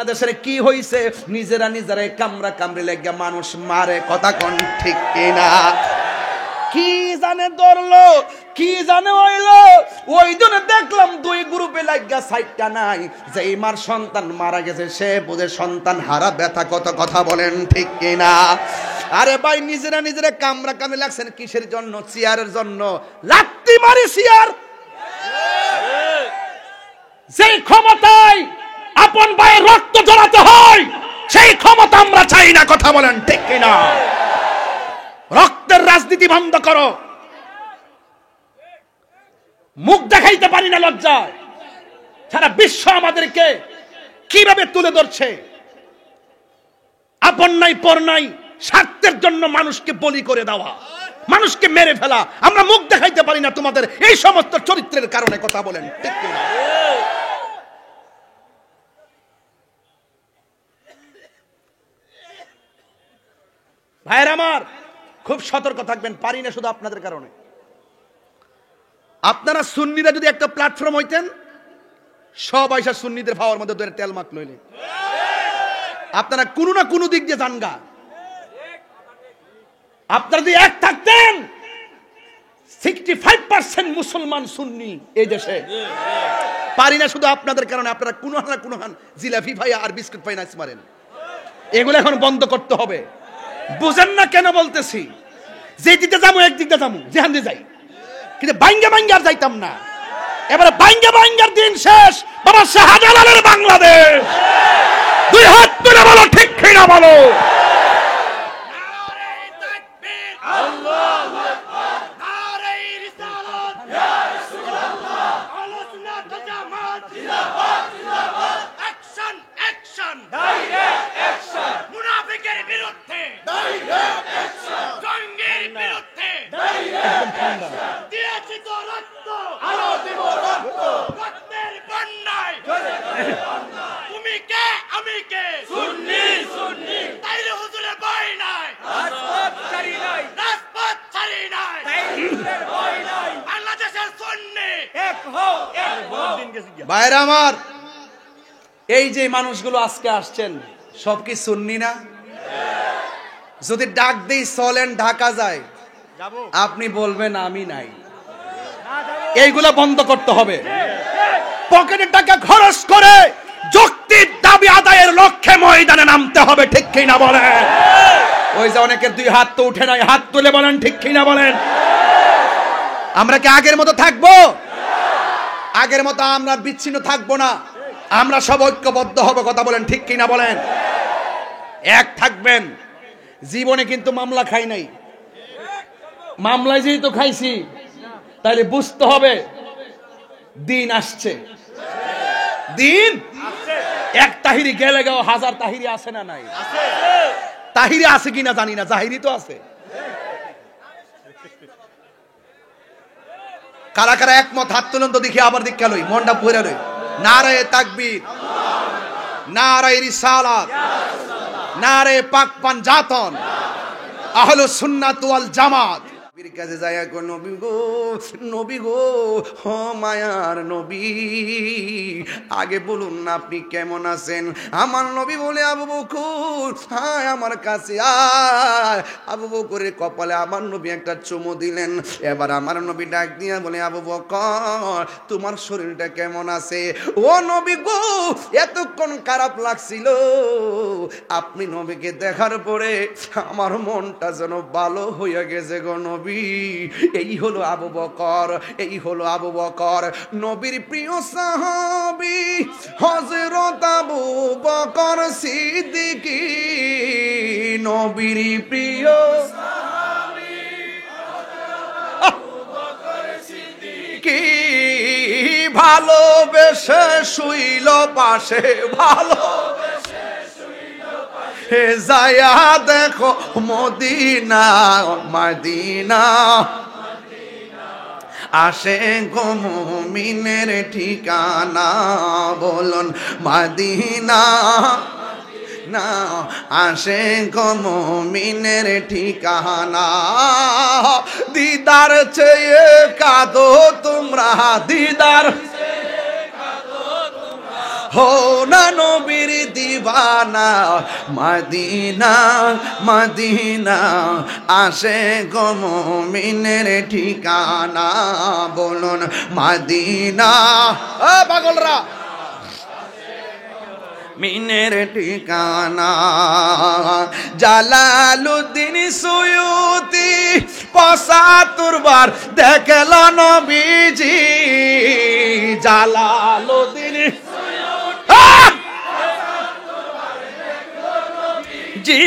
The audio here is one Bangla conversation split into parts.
বাংলাদেশের কি হইছে, নিজেরা নিজেরাই কামরা কামড়ি লেগে মানুষ মারে, কথা কোন ঠিক কিনা? কি জানে ধরলো, কি জানে হইলো, ওই জন্য দেখলাম দুই গ্রুপে লাগিয়া সাইডটা নাই। যেই মার সন্তান মারা গেছে সে বুঝে সন্তান হারা ব্যথা কত, কথা বলেন ঠিক কিনা? আরে ভাই নিজেরা নিজেরা কামরা কামড়ি লাগছেন কিসের জন্য? চেয়ারের জন্য। লাত্তি মারি চেয়ার। যেই ক্ষমতায় আপন ভাইয়ের রক্ত ঝরাতে হয় সেই ক্ষমতা আমরা চাই না, কথা বলেন ঠিক কিনা? রক্তের রাজনীতি বন্ধ করো। মুখ দেখাইতে পারি না লজ্জায়। সারা বিশ্ব আমাদেরকে কিভাবে তুলে ধরছে। আপন নাই পর নাই, স্বার্থের জন্য মানুষকে বলি করে দেওয়া, মানুষকে মেরে ফেলা। আমরা মুখ দেখাইতে পারি না তোমাদের এই সমস্ত চরিত্রের কারণে, কথা বলেন ঠিক কিনা? ভাইয়ের আমার, খুব সতর্ক থাকবেন। পারি না শুধু আপনাদের কারণে। আপনারা সুন্নিরা যদি একটা প্ল্যাটফর্ম হইতেন, সব আইসা সুন্নিদের ভাওয়ার মধ্যে ধরে তেল মাখ লইলে আপনারা কোনো না কোনো দিক দিয়ে জানগা। আপনারা যদি এক থাকতেন, 65% মুসলমান সুন্নি এই দেশে। পারি না শুধু আপনাদের কারণে। আপনারা কোনো না কোনো জিলাপি ভাই আর বিস্কুট পাই নাচ মারেন। এগুলো এখন বন্ধ করতে হবে। বুঝেন না কেন বলতেছি? যে দিকে যাবো একদিক দিয়ে যাবো, যেখান দিয়ে যাই, কিন্তু বাইঙ্গা বাইঙ্গা আর যাইতাম না। এবারে বাইঙ্গা বাইঙ্গার দিন শেষ। বাবা শাহজালালের বাংলাদেশ। দুই হাত তুলে বলো ঠিক কিনা বলো। ভাইরা আমার, এই যে মানুষগুলো আজকে আসছেন সব কি সুন্নি না? যদি ডাক দেই চলেন ঢাকা যায়, আপনি বলবেন আমি নাই। এইগুলো বন্ধ করতে হবে। পকেটের টাকা খরচ করে যৌক্তিক দাবি আদায়ের লক্ষ্যে ময়দানে নামতে হবে, ঠিক কিনা বলেন? ওই যে অনেকের দুই হাত তো উঠে নাই, হাত তুলে বলেন ঠিক কিনা বলেন? আমরা কি আগের মতো থাকবো? আগের মতো আমরা বিচ্ছিন্ন থাকবো না। আমরা সব ঐক্যবদ্ধ হব, কথা বলেন ঠিক কিনা বলেন? এক থাকবেন। জীবনে কিন্তু মামলা খাই নাই। মামলায় যেহেতু খাইছি, তাহলে বুঝতে হবে দিন আসছে। দিন এক তাহিরি গেলে গেও হাজার তাহিরি আছে না নাই? তাহিরি আছে কিনা জানি না, জাহিরি তো আছে। কারা কারা একমত হাত তুলন তো দেখি, আবার দীক্ষা লই, মনটা ভরে লই। নারায়ে তাকবীর, নারায়ে রিসালাত, নারায়ে পাক পাঞ্জাতন, আহলুস সুন্নাত ওয়াল জামাত। নবীর কাছে যায় গো নবী গো, নবী গো, ও মায়ার নবী, আগে বলুন না আপনি কেমন আছেন? আমার নবী বলে আবু বকর হায় আমার কাছে আয়। আবু বকরের কপালে আমার নবী একটা চুমু দিলেন। এবার আমার নবী ডাক দিয়া বলে আবু বকর তোমার শরীরটা কেমন আছে? ও নবী গো, এতক্ষণ খারাপ লাগছিল, আপনি নবীকে দেখার পরে আমার মনটা যেন ভালো হয়ে গেছে গো নবী। এই হলো আবু বকর, এই হলো আবু বকর, নবীর প্রিয় সাহাবী হযরত আবু বকর সিদ্দিকী, নবীর প্রিয় সাহাবী আবু বকর সিদ্দিকী, ভালোবেসে শুইল পাশে, ভালোবেসে শুইল পাশে, যায়া দেখো মদিনা, মদিনা আসে গো মুমিনের ঠিকানা, বলুন মদিনা না আসে গো মুমিনের ঠিকানা। দিদার চেয়ে কাঁদো তোমরা, দিদার হো না নবীর দিওয়ানা, মদিনা মদিনা আশিক মুমিনের ঠিকানা, বলুন মদিনা। ও পাগলরা, মিনের ঠিকানা। জালালউদ্দিন সুয়ুতি ৭৫ বার দেখল নবীজি, জালালউদ্দিন জি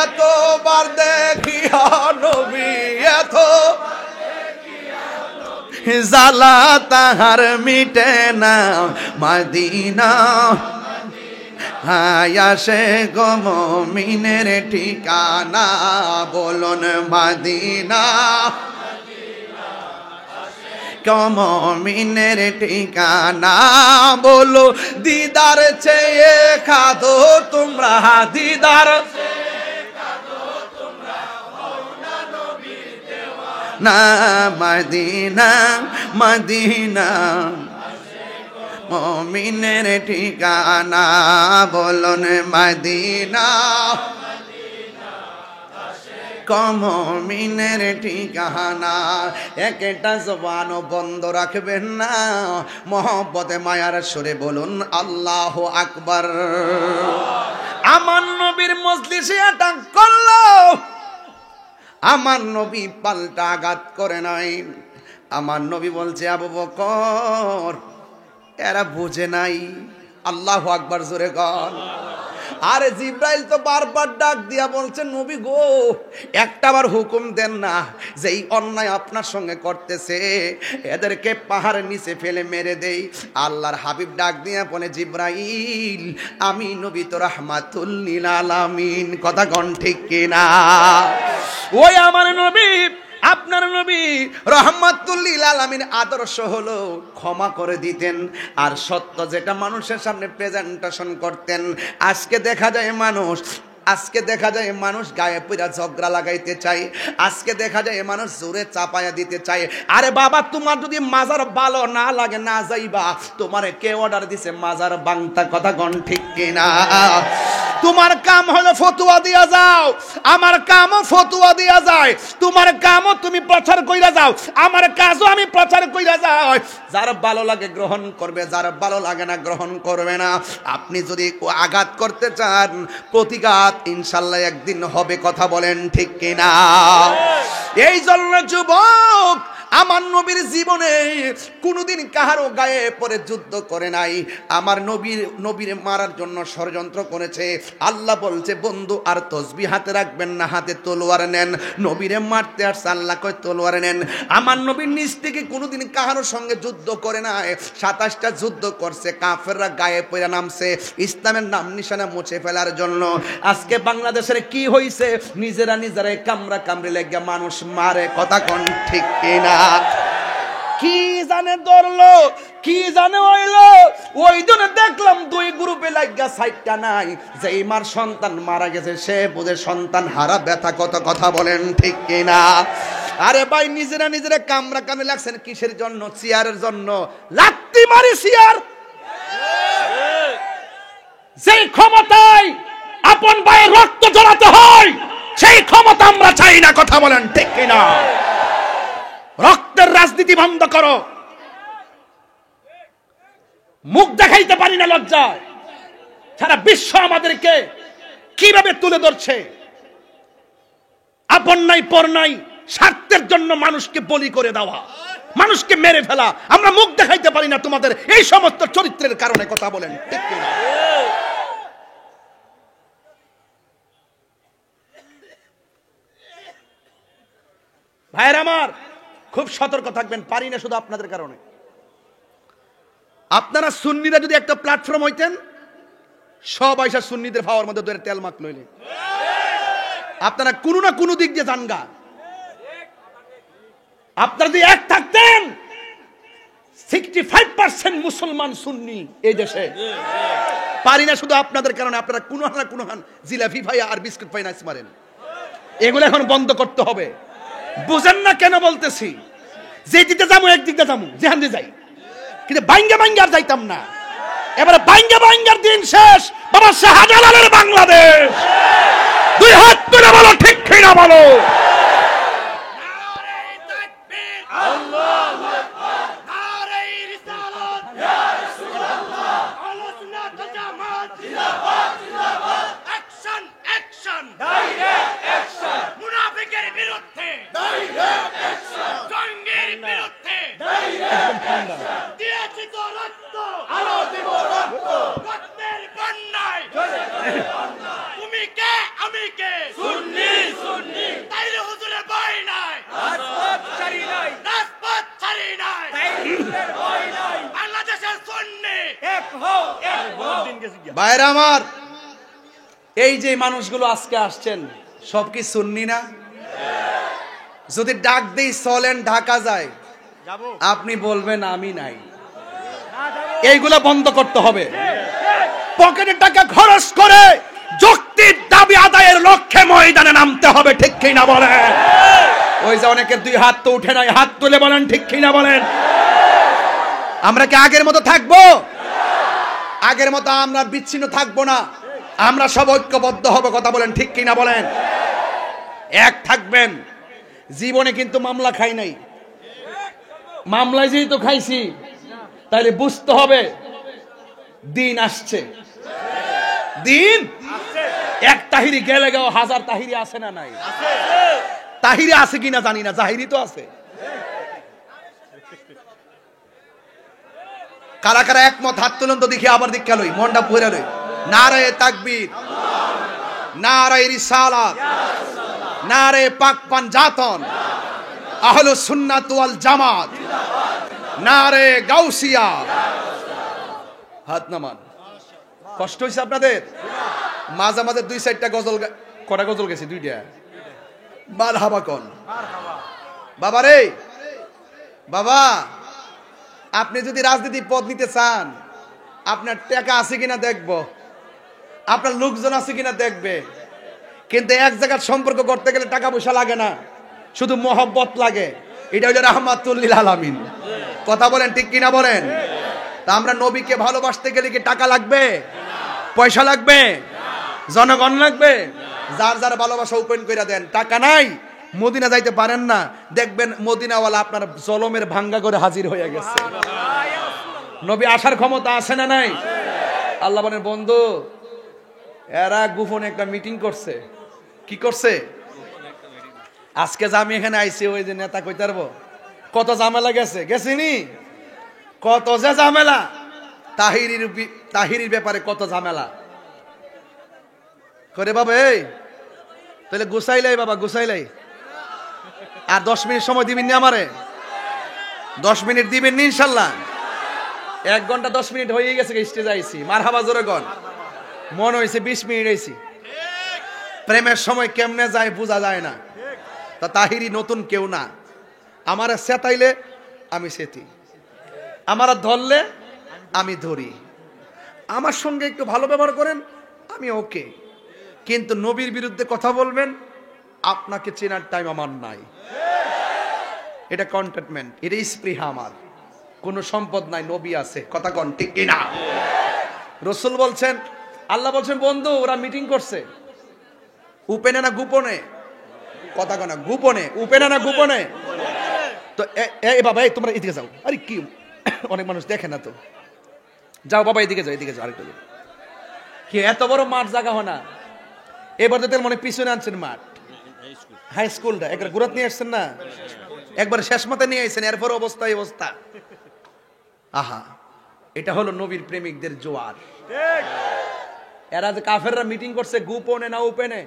এতবার দেখিয়া নবী, এত জালা তাহার মিটে না, মদিনা আশিক মুমিনের ঠিকানা, বলুন মদিনা মুমিনের ঠিকানা। বলো দিদার চেয়ে খাদো তোমরা, দিদার না, মদিনা মদিনা মুমিনের ঠিকানা, বলুন মদিনা মুমিনের ঠিকানা। একটা জবানও বন্ধ রাখবেন না, মহব্বতে মায়ার সুরে বলুন আল্লাহু আকবার। আমার নবীর মজলিসে অ্যাটাক করলো, আমার নবী পাল্টা আঘাত করে নাই। আমার নবী বলছে আবু বকর এরা বুঝে নাই। আল্লাহু আকবার জোরে কর। আরে জিব্রাইল তো বারবার ডাক দিয়া বলছে নবী গো একটাবার হুকুম দেন না, যেই অন্যায় আপনার সঙ্গে করতেছে এদেরকে পাহাড়ের নিচে ফেলে মেরে দেই। আল্লাহর হাবিব ডাক দিয়া বলে জিব্রাইল আমি নবী তো রাহমাতুল লিল আলামিন, কথা কোন ঠিক কিনা? ওই আমার নবী আপনার নবী রাহমাতুল লিল আলামিন আদর্শ হলো ক্ষমা করে দিতেন, আর সত্য যেটা মানুষের সামনে প্রেজেন্টেশন করতেন। আজকে দেখা যায় মানুষ গায়ে পুরা ঝগড়া লাগাইতে চায়, আজকে দেখা যায় মানুষ জোরে চাপায়া দিতে চায়। আরে বাবা তোমার যদি মাজার ভালো না লাগে না যাইবা, তোমারে কে অর্ডার দিছে মাজার বাংতা, কথা কোন ঠিক কিনা? তোমার কাম হলো ফতোয়া দিয়া যাও, আমার কামও ফতোয়া দিয়া যায়। তোমার কামও তুমি প্রচার কইরা যাও, আমার কাজও আমি প্রচার কইরা যাই। যার ভালো লাগে গ্রহণ করবে, যার ভালো লাগে না গ্রহণ করবে না। আপনি যদি আঘাত করতে চান প্রতিঘাত ইনশাআল্লাহ একদিন হবে, কথা বলেন ঠিক কিনা? এই জন্য যুবক আমার নবীর জীবনে কোনোদিন কাহারও গায়ে পরে যুদ্ধ করে নাই। আমার নবীর মারার জন্য ষড়যন্ত্র করেছে। আল্লাহ বলছে বন্ধু আর তসবিহ হাতে রাখবেন না, হাতে তলোয়ার নেন। নবীরে মারতে আসছে, আল্লাহ কয় তলোয়ার নেন। আমার নবীর নিজ থেকে কোনোদিন কাহারও সঙ্গে যুদ্ধ করে নাই। ২৭টা যুদ্ধ করছে, কাফেররা গায়ে পড়ে নামছে ইসলামের নাম নিশানা মুছে ফেলার জন্য। আজকে বাংলাদেশের কি হইছে, নিজেরাই কামড়া কামড়ে লেগে মানুষ মারে, কথা কোন ঠিক কিনা? কি জানে ধরলো, কি জানে হইলো। ওই দিন দেখলাম 2 গ্রুপে লাগা 6টা নাই, যেই মার সন্তান মারা গেছে সে বুঝে সন্তান হারা ব্যথা, কত কথা বলেন ঠিক কিনা? আরে ভাই নিজেরা কামড়া কামড়ে লাগছেন কিসের জন্য? চেয়ারের জন্য। লাত্তি মারি চেয়ার, যেই ক্ষমতায় আপন ভাইয়ের রক্ত ঝরাতে হয় সেই ক্ষমতা আমরা চাই না, কথা বলেন ঠিক কিনা? রক্তের রাজনীতি বন্ধ করো। মুখ দেখাইতে পারি না লজ্জায়, সারা বিশ্ব আমাদেরকে কিভাবে তুলে ধরছে। আপন নাই পর নাই, স্বার্থের জন্য মানুষকে বলি করে দেওয়া, মানুষকে মেরে ফেলা। আমরা মুখ দেখাইতে পারি না তোমাদের এই সমস্ত চরিত্রের কারণে, কথা বলেন ঠিক কিনা? ভাইয়ের আমার খুব সতর্ক থাকবেন, পারি না শুধু আপনাদের কারণে। আপনারা সুন্নিরা যদি একটা প্ল্যাটফর্ম হইতেন, সব আইসা সুন্নিদের ভাওয়ার মধ্যে ধরে তেল মাখ লইলে আপনারা কোনো না কোনো দিক দিয়ে জানগা। আপনারা যদি এক থাকতেন, 65% মুসলমান সুন্নি এই দেশে। পারি না শুধু আপনাদের কারণে। আপনারা কোনো না কোনো জিলাপি ভাইয়া আর বিস্কুট ফাইনান্স মারেন, এগুলো এখন বন্ধ করতে হবে। বুঝেন না কেন বলতেছি? যে দিতে যাবো একদিক দিয়ে যাবো, যেখান দিয়ে যাই, কিন্তু বাইঙ্গা আর যাইতাম না। এবারে ভাঙ্গে ভাঙ্গার দিন শেষ। বাবা শাহজালালের বাংলাদেশ। দুই হাত তুলে বলো ঠিক কিনা বলো। ভাইরা আমার, এই যে মানুষগুলো আজকে আসছেন সব কি সুন্নি না? যদি ডাক দেই চলেন ঢাকা যায়, আপনি বলবেন আমি নাই। এইগুলা বন্ধ করতে হবে। পকেটের টাকা খরচ করে যৌক্তিক দাবি আদায়ের লক্ষ্যে ময়দানে নামতে হবে, ঠিক কিনা বলেন? ওই যে অনেকের দুই হাত তো উঠে নাই, হাত তুলে বলেন ঠিক কিনা বলেন। আমরা কি আগের মতো থাকবো? আগের মতো আমরা বিচ্ছিন্ন থাকবো না, আমরা সব ঐক্যবদ্ধ হব। কথা বলেন ঠিক কিনা বলেন। এক থাকবেন। জীবনে কিন্তু মামলা খাই নাই, মামলায় যেহেতু খাইছি তাহলে বুঝতে হবে দিন আসছে। দিন এক তাহিরি গেলে গেও হাজার তাহিরি আছে না নাই? তাহিরি আছে কিনা জানি না, জাহিরি তো আছে। কারা কারা একমত হাত তুলুন তো দেখি, আবার দীক্ষা লই, মনটা ভরে লই। নারায়ে তাকবীর, নারায়ে রিসালাত, নারায়ে পাক পাঞ্জাতন, আহলুস সুন্নাত ওয়াল জামাত, নারায়ে গাউসিয়া। হাত নামান। কষ্ট হইছে আপনাদের? মাঝে মাঝে দুই চারটা গজল, কটা গজল গেছে? দুইটা। মারহাবা কোন বাবা রে? বাবা, আপনি যদি রাজনীতি পদ নিতে চান, আপনার টাকা আছে কিনা দেখবো, আপনার লোকজন আছে কিনা দেখবে। কিন্তু এক জায়গার সম্পর্ক করতে গেলে টাকা পয়সা লাগে না, শুধু মহব্বত লাগে। এটা হলো রাহমাতুল লিল আলামিন। কথা বলেন ঠিক কিনা বলেন। তা আমরা নবীকে ভালোবাসতে গেলে কি টাকা লাগবে, পয়সা লাগবে, জনগণ লাগবে? যার যার ভালোবাসা ওপেন করে দেন। টাকা নাই, মদিনা যাইতে পারেন না, দেখবেন মদিনাওয়ালা আপনার জলমের ভাঙ্গা করে হাজির হয়ে গেছে। নবী আসার ক্ষমতা আছে না নাই? আল্লাহ বলেন বন্ধু, এরা গোপনে একটা মিটিং করছে। কি করছে? আজকে যে আমি এখানে আইছি, ওই যে নেতা কইতে পারবো কত ঝামেলা গেছে, গেছিনি? কত যে ঝামেলা, তাহিরির ব্যাপারে কত ঝামেলা করে। বাবা এই তাহলে গুছাইলাই, বাবা গুছাইলাই। আর 10 মিনিট সময় দিবেন নি আমারে? 10 মিনিট দিবেন নি ইনশাল্লাহ? 1 ঘন্টা 10 মিনিট হয়ে গেছে স্টেজে আইছি। মারহাবা জোরে গন। মনে হয়েছে 20 মিনিট আইছি। প্রেমের সময় কেমনে যায় বোঝা যায় না। তা তাহিরি নতুন কেউ না। আমারে সেতাইলে আমি সেতি, আমারা ধরলে আমি ধরি, আমার সঙ্গে একটু ভালো ব্যবহার করেন আমি ওকে। কিন্তু নবীর বিরুদ্ধে কথা বলবেন, আপনাকে চেনার টাইম আমার নাই। এটা কন্টেনমেন্ট, এটা স্পৃহা। আমার কোনো সম্পদ নাই, নবী আছে। কথা কন ঠিক কিনা? রাসূল বলছেন, আল্লাহ বলছেন বন্ধু ওরা মিটিং করছে। উপেনে না গোপনে? কথা কনা গোপনে, উপেনে না গোপনে? তো এই বাবা, এই তোমরা এদিকে যাও। আরে কি, অনেক মানুষ দেখে না তো। যাও বাবা এদিকে যাও, এদিকে যাও আরেকটু। কি এত বড় মাঠ জায়গা হয় না? এবার তো মনে পিছনে আনছেন মাঠ, হাই স্কুলটা একবার ঘুরাত নিয়ে আসছেন না, একবার শেষ মাথা নিয়ে আসছেন, এরপর অবস্থা এই অবস্থা। আহা, এটা হলো নবীর প্রেমিকদের জোয়ার। এরা যে কাফেররা মিটিং করছে গোপনে না ওপেনে?